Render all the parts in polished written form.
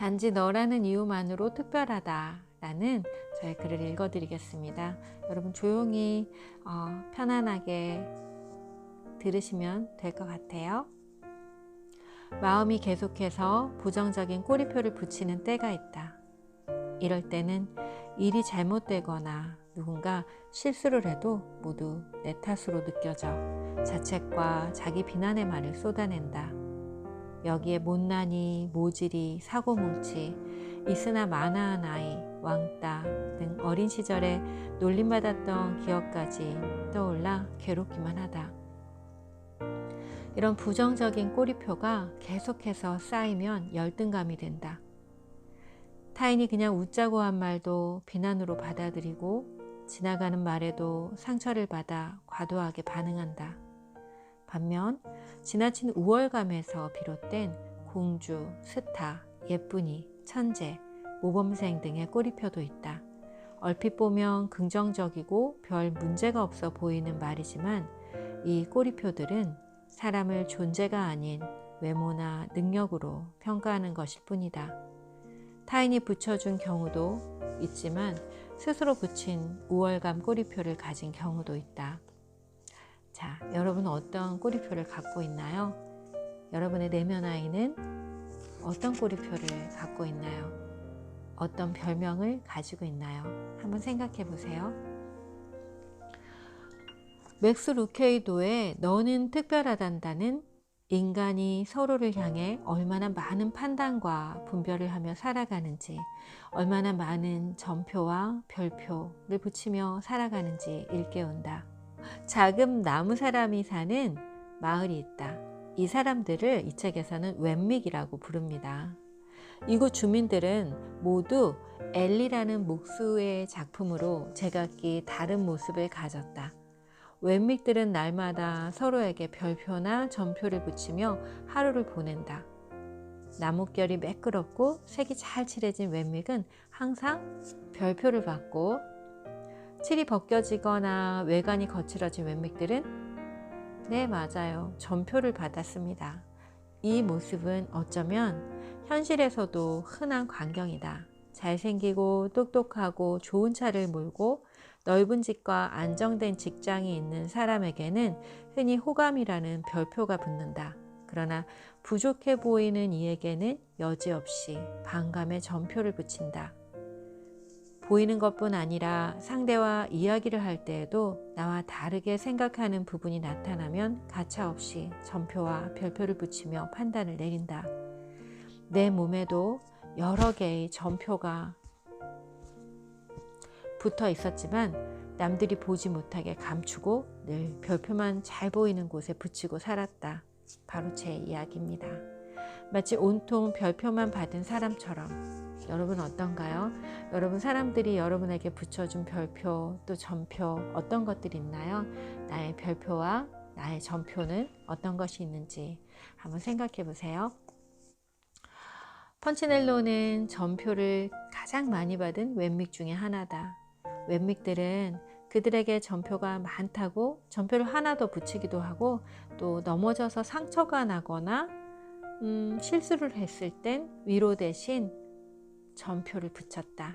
단지 너라는 이유만으로 특별하다 라는 저의 글을 읽어드리겠습니다. 여러분 조용히 편안하게 들으시면 될 것 같아요. 마음이 계속해서 부정적인 꼬리표를 붙이는 때가 있다. 이럴 때는 일이 잘못되거나 누군가 실수를 해도 모두 내 탓으로 느껴져 자책과 자기 비난의 말을 쏟아낸다. 여기에 못난이, 모질이, 사고뭉치, 있으나 마나한 아이, 왕따 등 어린 시절에 놀림받았던 기억까지 떠올라 괴롭기만 하다. 이런 부정적인 꼬리표가 계속해서 쌓이면 열등감이 된다. 타인이 그냥 웃자고 한 말도 비난으로 받아들이고 지나가는 말에도 상처를 받아 과도하게 반응한다. 반면 지나친 우월감에서 비롯된 공주, 스타, 예쁜이, 천재, 모범생 등의 꼬리표도 있다. 얼핏 보면 긍정적이고 별 문제가 없어 보이는 말이지만 이 꼬리표들은 사람을 존재가 아닌 외모나 능력으로 평가하는 것일 뿐이다. 타인이 붙여준 경우도 있지만 스스로 붙인 우월감 꼬리표를 가진 경우도 있다. 자, 여러분은 어떤 꼬리표를 갖고 있나요? 여러분의 내면 아이는 어떤 꼬리표를 갖고 있나요? 어떤 별명을 가지고 있나요? 한번 생각해 보세요. 맥스 루케이도의 너는 특별하단다는 인간이 서로를 향해 얼마나 많은 판단과 분별을 하며 살아가는지, 얼마나 많은 점표와 별표를 붙이며 살아가는지 일깨운다. 작은 나무 사람이 사는 마을이 있다. 이 사람들을 이 책에서는 웬믹이라고 부릅니다. 이곳 주민들은 모두 엘리라는 목수의 작품으로 제각기 다른 모습을 가졌다. 웬믹들은 날마다 서로에게 별표나 점표를 붙이며 하루를 보낸다. 나뭇결이 매끄럽고 색이 잘 칠해진 웬믹은 항상 별표를 받고, 칠이 벗겨지거나 외관이 거칠어진 웬믹들은 네, 맞아요, 점표를 받았습니다. 이 모습은 어쩌면 현실에서도 흔한 광경이다. 잘생기고 똑똑하고 좋은 차를 몰고 넓은 집과 안정된 직장이 있는 사람에게는 흔히 호감이라는 별표가 붙는다. 그러나 부족해 보이는 이에게는 여지없이 반감의 점표를 붙인다. 보이는 것뿐 아니라 상대와 이야기를 할 때에도 나와 다르게 생각하는 부분이 나타나면 가차없이 점표와 별표를 붙이며 판단을 내린다. 내 몸에도 여러 개의 점표가 붙어 있었지만 남들이 보지 못하게 감추고 늘 별표만 잘 보이는 곳에 붙이고 살았다. 바로 제 이야기입니다. 마치 온통 별표만 받은 사람처럼. 여러분 어떤가요? 여러분 사람들이 여러분에게 붙여준 별표 또 점표 어떤 것들이 있나요? 나의 별표와 나의 점표는 어떤 것이 있는지 한번 생각해 보세요. 펀치넬로는 점표를 가장 많이 받은 웬믹 중에 하나다. 웬믹들은 그들에게 점표가 많다고 점표를 하나 더 붙이기도 하고, 또 넘어져서 상처가 나거나 실수를 했을 땐 위로 대신 점표를 붙였다.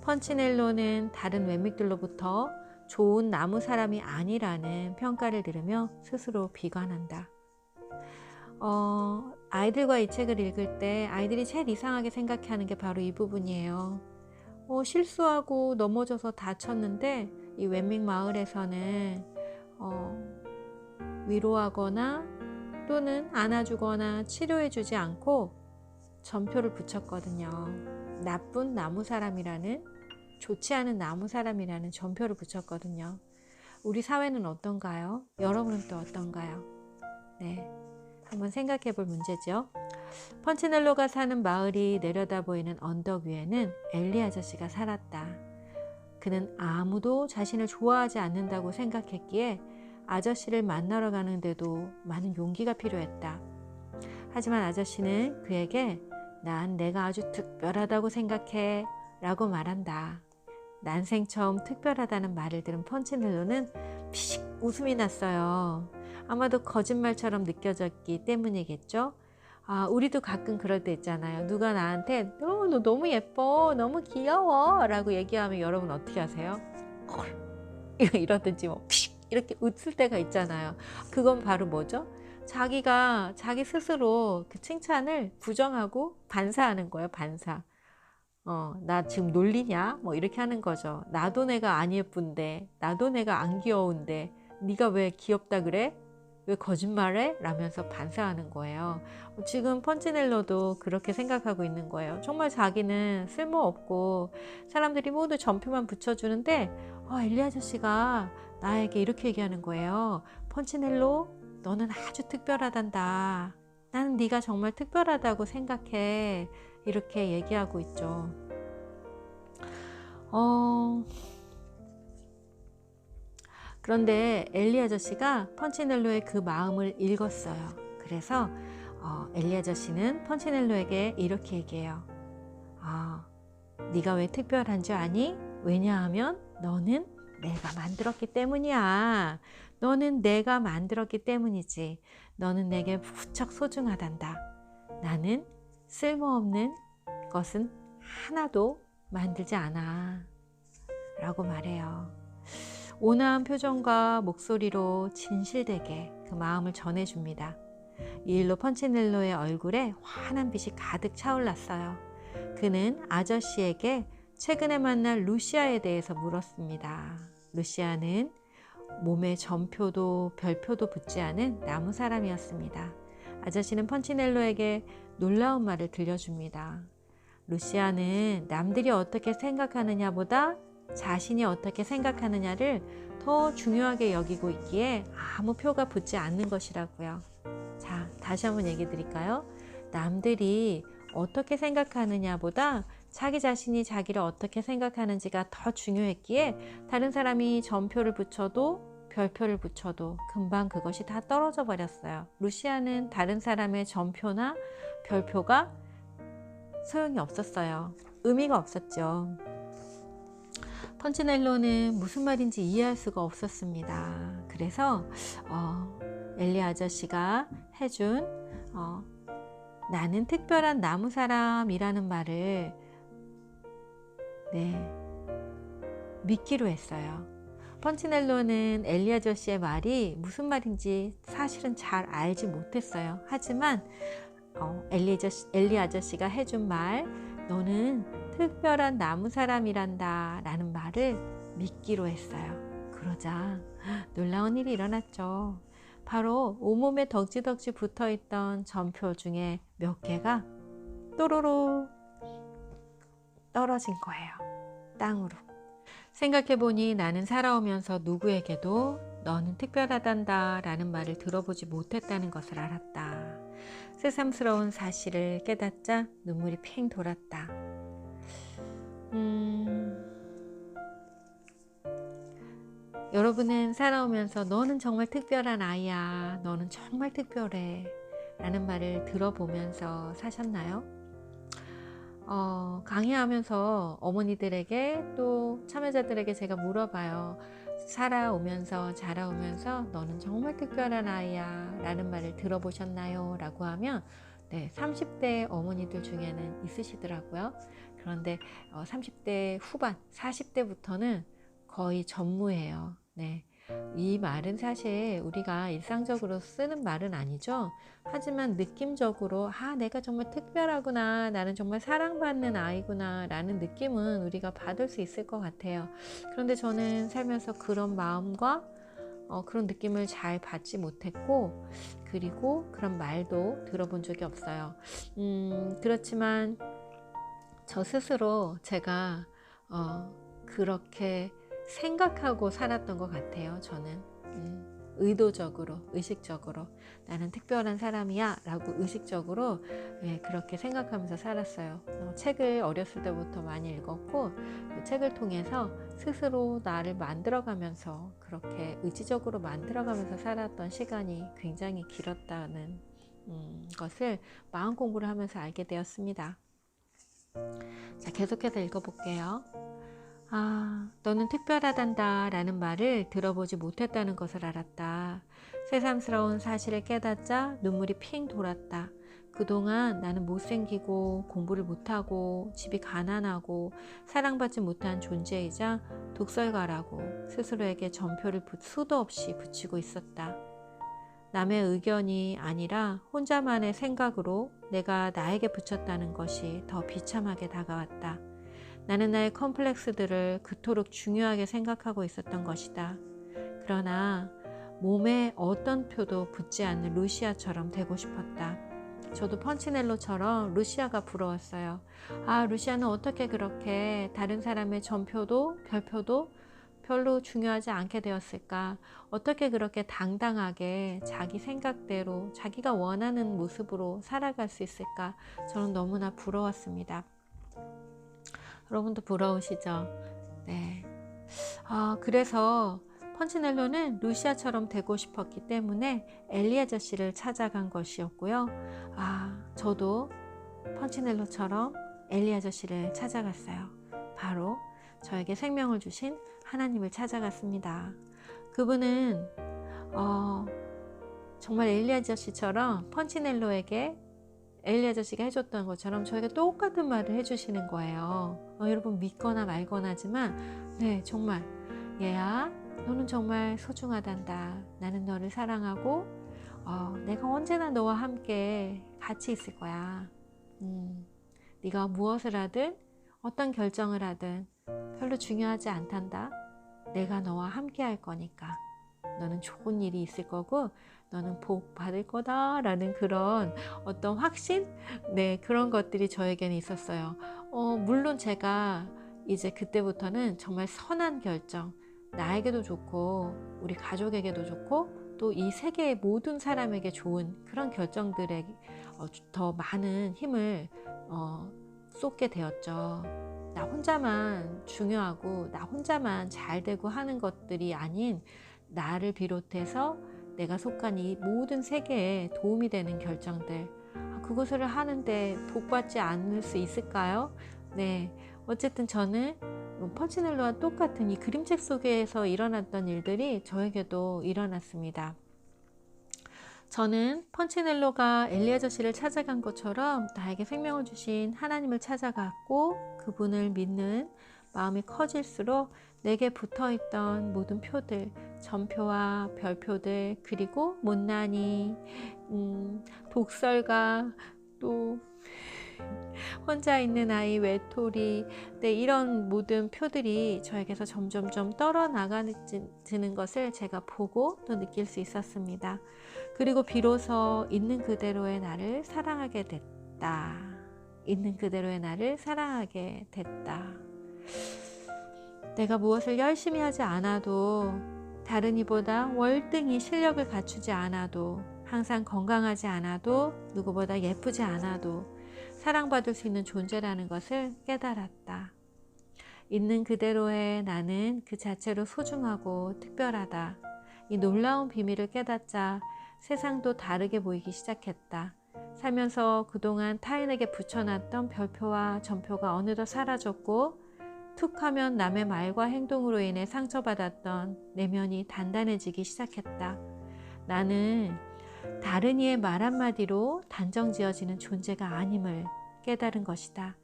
펀치넬로는 다른 웬믹들로부터 좋은 나무 사람이 아니라는 평가를 들으며 스스로 비관한다. 아이들과 이 책을 읽을 때 아이들이 제일 이상하게 생각하는 게 바로 이 부분이에요. 실수하고 넘어져서 다쳤는데 이 웬믹 마을에서는 위로하거나 또는 안아주거나 치료해주지 않고 점표를 붙였거든요. 나쁜 나무 사람이라는, 좋지 않은 나무 사람이라는 점표를 붙였거든요. 우리 사회는 어떤가요? 여러분은 또 어떤가요? 네, 한번 생각해 볼 문제죠. 펀치넬로가 사는 마을이 내려다 보이는 언덕 위에는 엘리 아저씨가 살았다. 그는 아무도 자신을 좋아하지 않는다고 생각했기에 아저씨를 만나러 가는데도 많은 용기가 필요했다. 하지만 아저씨는 그에게 난 내가 아주 특별하다고 생각해 라고 말한다. 난생 처음 특별하다는 말을 들은 펀치넬로는 피식 웃음이 났어요. 아마도 거짓말처럼 느껴졌기 때문이겠죠. 우리도 가끔 그럴 때 있잖아요. 누가 나한테 너 너무 예뻐, 너무 귀여워 라고 얘기하면 여러분 어떻게 하세요? 이러든지 뭐 이렇게 웃을 때가 있잖아요. 그건 바로 뭐죠? 자기가 자기 스스로 그 칭찬을 부정하고 반사하는 거예요. 반사. 나 지금 놀리냐? 뭐 이렇게 하는 거죠. 나도 내가 안 예쁜데, 나도 내가 안 귀여운데 네가 왜 귀엽다 그래? 왜 거짓말해? 라면서 반사하는 거예요. 지금 펀치넬로도 그렇게 생각하고 있는 거예요. 정말 자기는 쓸모없고 사람들이 모두 점표만 붙여주는데 엘리 아저씨가 나에게 이렇게 얘기하는 거예요. 펀치넬로, 너는 아주 특별하단다. 나는 네가 정말 특별하다고 생각해. 이렇게 얘기하고 있죠. 그런데 엘리 아저씨가 펀치넬로의 그 마음을 읽었어요. 그래서 엘리 아저씨는 펀치넬로에게 이렇게 얘기해요. 네가 왜 특별한 줄 아니? 왜냐하면 너는 내가 만들었기 때문이야. 너는 내가 만들었기 때문이지. 너는 내게 무척 소중하단다. 나는 쓸모없는 것은 하나도 만들지 않아 라고 말해요. 온화한 표정과 목소리로 진실되게 그 마음을 전해줍니다. 이 일로 펀치넬로의 얼굴에 환한 빛이 가득 차올랐어요. 그는 아저씨에게 최근에 만난 루시아에 대해서 물었습니다. 루시아는 몸에 점표도 별표도 붙지 않은 나무 사람이었습니다. 아저씨는 펀치넬로에게 놀라운 말을 들려줍니다. 루시아는 남들이 어떻게 생각하느냐보다 자신이 어떻게 생각하느냐를 더 중요하게 여기고 있기에 아무 표가 붙지 않는 것이라고요. 자, 다시 한번 얘기 드릴까요? 남들이 어떻게 생각하느냐보다 자기 자신이 자기를 어떻게 생각하는지가 더 중요했기에 다른 사람이 점표를 붙여도 별표를 붙여도 금방 그것이 다 떨어져 버렸어요. 루시아는 다른 사람의 점표나 별표가 소용이 없었어요. 의미가 없었죠. 펀치넬로는 무슨 말인지 이해할 수가 없었습니다. 그래서 엘리 아저씨가 해준 나는 특별한 나무 사람이라는 말을 믿기로 했어요. 펀치넬로는 엘리 아저씨의 말이 무슨 말인지 사실은 잘 알지 못했어요. 하지만 엘리 아저씨가 해준 말, 너는 특별한 나무 사람이란다 라는 말을 믿기로 했어요. 그러자 놀라운 일이 일어났죠. 바로 온몸에 덕지덕지 붙어있던 점표 중에 몇 개가 또로로 떨어진 거예요. 땅으로. 생각해보니 나는 살아오면서 누구에게도 너는 특별하단다 라는 말을 들어보지 못했다는 것을 알았다. 새삼스러운 사실을 깨닫자 눈물이 핑 돌았다. 여러분은 살아오면서 너는 정말 특별한 아이야, 너는 정말 특별해 라는 말을 들어보면서 사셨나요? 강의하면서 어머니들에게 또 참여자들에게 제가 물어봐요. 살아오면서 자라오면서 너는 정말 특별한 아이야 라는 말을 들어보셨나요? 라고 하면 30대 어머니들 중에는 있으시더라고요. 그런데 30대 후반 40대부터는 거의 전무해요. 이 말은 사실 우리가 일상적으로 쓰는 말은 아니죠. 하지만 느낌적으로 내가 정말 특별하구나, 나는 정말 사랑받는 아이구나 라는 느낌은 우리가 받을 수 있을 것 같아요. 그런데 저는 살면서 그런 마음과 그런 느낌을 잘 받지 못했고, 그리고 그런 말도 들어본 적이 없어요. 그렇지만 저 스스로 제가 그렇게 생각하고 살았던 것 같아요. 저는 의도적으로, 의식적으로 나는 특별한 사람이야 라고 의식적으로 그렇게 생각하면서 살았어요. 책을 어렸을 때부터 많이 읽었고 그 책을 통해서 스스로 나를 만들어가면서 그렇게 의지적으로 만들어가면서 살았던 시간이 굉장히 길었다는 것을 마음 공부를 하면서 알게 되었습니다. 자, 계속해서 읽어볼게요. 너는 특별하단다 라는 말을 들어보지 못했다는 것을 알았다. 새삼스러운 사실을 깨닫자 눈물이 핑 돌았다. 그동안 나는 못생기고 공부를 못하고 집이 가난하고 사랑받지 못한 존재이자 독설가라고 스스로에게 전표를 수도 없이 붙이고 있었다. 남의 의견이 아니라 혼자만의 생각으로 내가 나에게 붙였다는 것이 더 비참하게 다가왔다. 나는 나의 컴플렉스들을 그토록 중요하게 생각하고 있었던 것이다. 그러나 몸에 어떤 표도 붙지 않는 루시아처럼 되고 싶었다. 저도 펀치넬로처럼 루시아가 부러웠어요. 아, 루시아는 어떻게 그렇게 다른 사람의 전표도 별표도 별로 중요하지 않게 되었을까? 어떻게 그렇게 당당하게 자기 생각대로 자기가 원하는 모습으로 살아갈 수 있을까? 저는 너무나 부러웠습니다. 여러분도 부러우시죠? 네. 그래서 펀치넬로는 루시아처럼 되고 싶었기 때문에 엘리 아저씨를 찾아간 것이었고요. 저도 펀치넬로처럼 엘리 아저씨를 찾아갔어요. 바로 저에게 생명을 주신 하나님을 찾아갔습니다. 그분은 정말 엘리 아저씨처럼 펀치넬로에게 엘리 아저씨가 해줬던 것처럼 저에게 똑같은 말을 해주시는 거예요. 여러분 믿거나 말거나 하지만 네, 정말 얘야, 너는 정말 소중하단다. 나는 너를 사랑하고 내가 언제나 너와 함께 같이 있을 거야. 네가 무엇을 하든 어떤 결정을 하든 별로 중요하지 않단다. 내가 너와 함께 할 거니까. 너는 좋은 일이 있을 거고 너는 복 받을 거다 라는 그런 어떤 확신? 네, 그런 것들이 저에게는 있었어요. 물론 제가 이제 그때부터는 정말 선한 결정, 나에게도 좋고 우리 가족에게도 좋고 또 이 세계의 모든 사람에게 좋은 그런 결정들에 더 많은 힘을 쏟게 되었죠. 나 혼자만 중요하고 나 혼자만 잘 되고 하는 것들이 아닌 나를 비롯해서 내가 속한 이 모든 세계에 도움이 되는 결정들, 그것을 하는데 복받지 않을 수 있을까요? 네, 어쨌든 저는 펀치넬로와 똑같은 이 그림책 속에서 일어났던 일들이 저에게도 일어났습니다. 저는 펀치넬로가 엘리 아저씨를 찾아간 것처럼 나에게 생명을 주신 하나님을 찾아갔고 그분을 믿는 마음이 커질수록 내게 붙어있던 모든 표들, 전표와 별표들, 그리고 못난이, 독설가, 또 혼자 있는 아이, 외톨이, 네, 이런 모든 표들이 저에게서 점점점 떨어나가는 것을 제가 보고 또 느낄 수 있었습니다. 그리고 비로소 있는 그대로의 나를 사랑하게 됐다. 있는 그대로의 나를 사랑하게 됐다. 내가 무엇을 열심히 하지 않아도, 다른 이보다 월등히 실력을 갖추지 않아도, 항상 건강하지 않아도, 누구보다 예쁘지 않아도 사랑받을 수 있는 존재라는 것을 깨달았다. 있는 그대로의 나는 그 자체로 소중하고 특별하다. 이 놀라운 비밀을 깨닫자 세상도 다르게 보이기 시작했다. 살면서 그동안 타인에게 붙여놨던 별표와 전표가 어느덧 사라졌고 툭 하면 남의 말과 행동으로 인해 상처받았던 내면이 단단해지기 시작했다. 나는 다른 이의 말 한마디로 단정지어지는 존재가 아님을 깨달은 것이다.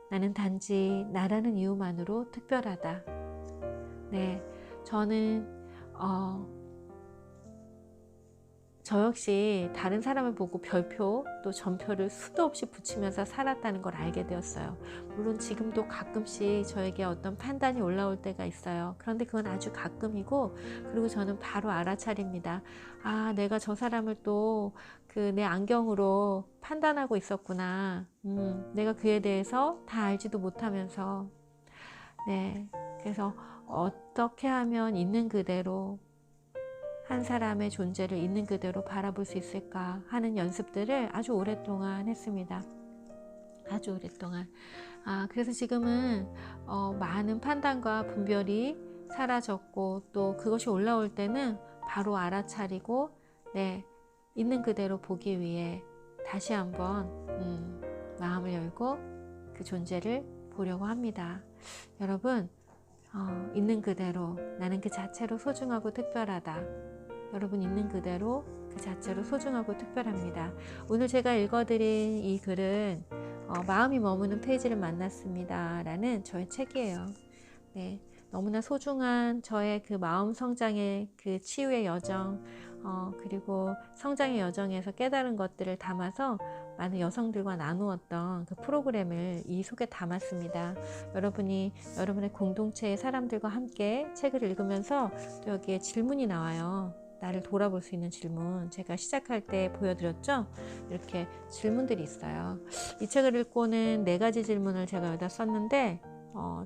나는 단지 나라는 이유만으로 특별하다. 네, 저는 저 역시 다른 사람을 보고 별표 또 전표를 수도 없이 붙이면서 살았다는 걸 알게 되었어요. 물론 지금도 가끔씩 저에게 어떤 판단이 올라올 때가 있어요. 그런데 그건 아주 가끔이고, 그리고 저는 바로 알아차립니다. 내가 저 사람을 또 그 내 안경으로 판단하고 있었구나. 내가 그에 대해서 다 알지도 못하면서. 네, 그래서 어떻게 하면 있는 그대로 한 사람의 존재를 있는 그대로 바라볼 수 있을까 하는 연습들을 아주 오랫동안 했습니다. 아주 오랫동안. 그래서 지금은 많은 판단과 분별이 사라졌고, 또 그것이 올라올 때는 바로 알아차리고, 네, 있는 그대로 보기 위해 다시 한번 마음을 열고 그 존재를 보려고 합니다. 여러분, 있는 그대로 나는 그 자체로 소중하고 특별하다. 여러분 있는 그대로 그 자체로 소중하고 특별합니다. 오늘 제가 읽어드린 이 글은 마음이 머무는 페이지를 만났습니다 라는 저의 책이에요. 네, 너무나 소중한 저의 그 마음 성장의 그 치유의 여정, 그리고 성장의 여정에서 깨달은 것들을 담아서 많은 여성들과 나누었던 그 프로그램을 이 속에 담았습니다. 여러분이 여러분의 공동체의 사람들과 함께 책을 읽으면서 또 여기에 질문이 나와요. 나를 돌아볼 수 있는 질문. 제가 시작할 때 보여드렸죠? 이렇게 질문들이 있어요. 이 책을 읽고는 4가지 질문을 제가 여기다 썼는데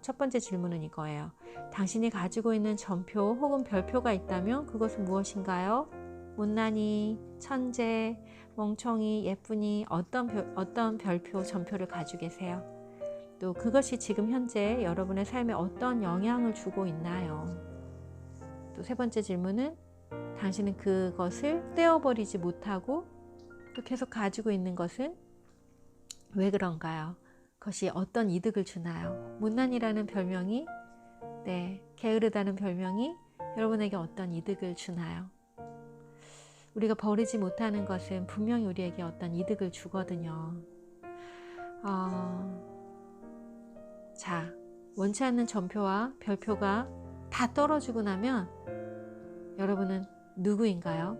첫 번째 질문은 이거예요. 당신이 가지고 있는 점표 혹은 별표가 있다면 그것은 무엇인가요? 못난이, 천재, 멍청이, 예쁜이 어떤 별표, 점표를 가지고 계세요? 또 그것이 지금 현재 여러분의 삶에 어떤 영향을 주고 있나요? 또 3번째 질문은 당신은 그것을 떼어버리지 못하고 또 계속 가지고 있는 것은 왜 그런가요? 그것이 어떤 이득을 주나요? 못난이라는 별명이, 게으르다는 별명이 여러분에게 어떤 이득을 주나요? 우리가 버리지 못하는 것은 분명히 우리에게 어떤 이득을 주거든요. 자, 원치 않는 점표와 별표가 다 떨어지고 나면 여러분은 누구인가요?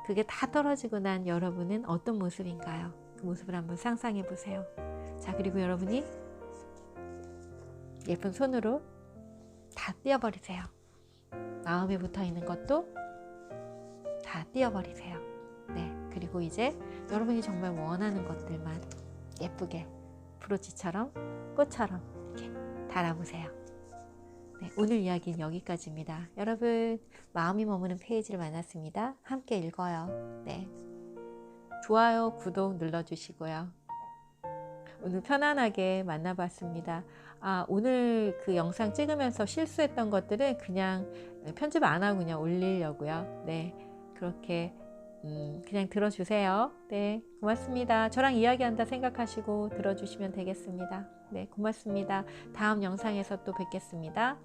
그게 다 떨어지고 난 여러분은 어떤 모습인가요? 그 모습을 한번 상상해 보세요. 자, 그리고 여러분이 예쁜 손으로 다 떼어버리세요. 마음에 붙어 있는 것도 다 떼어버리세요. 네, 그리고 이제 여러분이 정말 원하는 것들만 예쁘게 브로치처럼 꽃처럼 이렇게 달아보세요. 네, 오늘 이야기는 여기까지입니다. 여러분, 마음이 머무는 페이지를 만났습니다. 함께 읽어요. 네, 좋아요, 구독 눌러주시고요. 오늘 편안하게 만나봤습니다. 오늘 그 영상 찍으면서 실수했던 것들은 그냥 편집 안 하고 그냥 올리려고요. 네, 그렇게 그냥 들어주세요. 네, 고맙습니다. 저랑 이야기한다 생각하시고 들어주시면 되겠습니다. 네, 고맙습니다. 다음 영상에서 또 뵙겠습니다.